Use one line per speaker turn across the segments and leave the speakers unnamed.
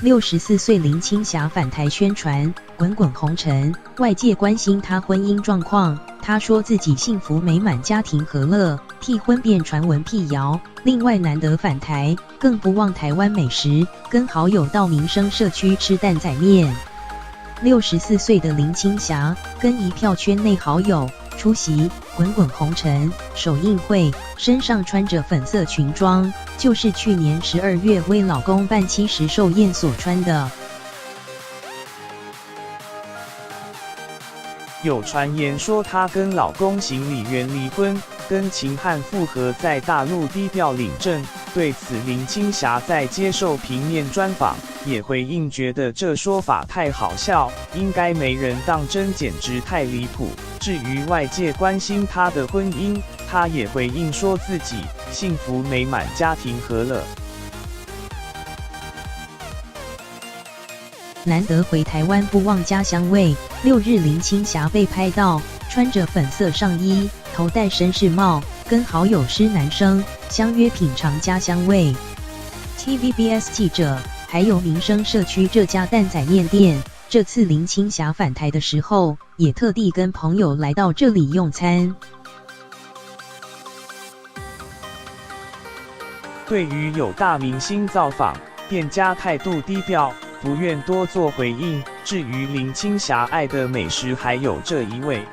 64岁林青霞返台宣传，滚滚红尘，外界关心她婚姻状况。她说自己幸福美满，家庭和乐，替婚变传闻辟谣。另外难得返台，更不忘台湾美食，跟好友到民生社区吃蛋仔面。64岁的林青霞跟一票圈内好友出席滚滚红尘首映会，身上穿着粉色裙装，就是去年12月为老公办70寿宴所穿的。
有传言说她跟老公行李员离婚，跟秦汉复合，在大陆低调领证。对此，林青霞在接受平面专访也回应，觉得这说法太好笑，应该没人当真，简直太离谱。至于外界关心她的婚姻，她也回应说自己幸福美满，家庭和乐。
难得回台湾不忘家乡味。6日林青霞被拍到穿着粉色上衣，头戴绅士帽，跟好友施南生相约品尝家乡味。TVBS 记者还有民生社区这家蛋仔面店，这次林青霞返台的时候，也特地跟朋友来到这里用餐。
对于有大明星造访，店家态度低调，不愿多做回应。至于林青霞爱的美食，还有这一位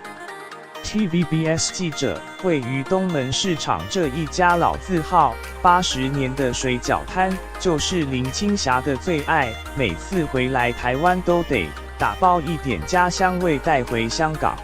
TVBS 记者位于东门市场这一家老字号80年的水饺摊，就是林青霞的最爱，每次回来台湾都得打包一点家乡味带回香港。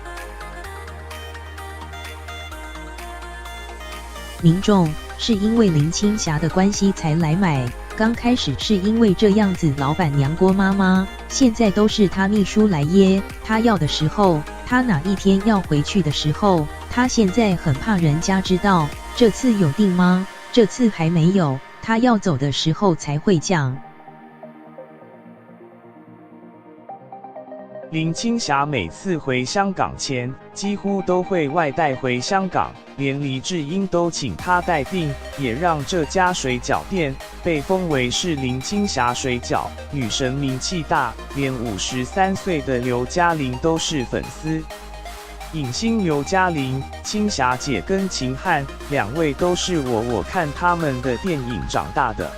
民众是因为林青霞的关系才来买，刚开始是因为这样子，老板娘郭妈妈，现在都是她秘书来耶。她要的时候，她哪一天要回去的时候，她现在很怕人家知道。这次有订吗？这次还没有，她要走的时候才会讲。
林青霞每次回香港前，几乎都会外带回香港，连黎智英都请她代订，也让这家水饺店被封为是林青霞水饺女神，名气大，连53岁的刘嘉玲都是粉丝。影星刘嘉玲、青霞姐跟秦汉两位都是我看他们的电影长大的。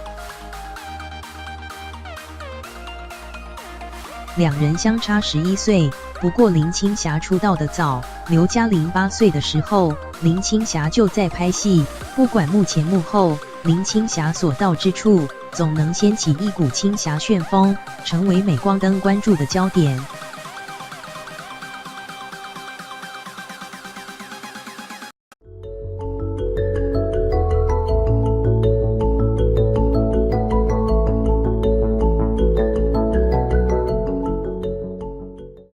两人相差11岁，不过林青霞出道的早，刘嘉玲8岁的时候，林青霞就在拍戏。不管幕前幕后，林青霞所到之处，总能掀起一股青霞旋风，成为镁光灯关注的焦点。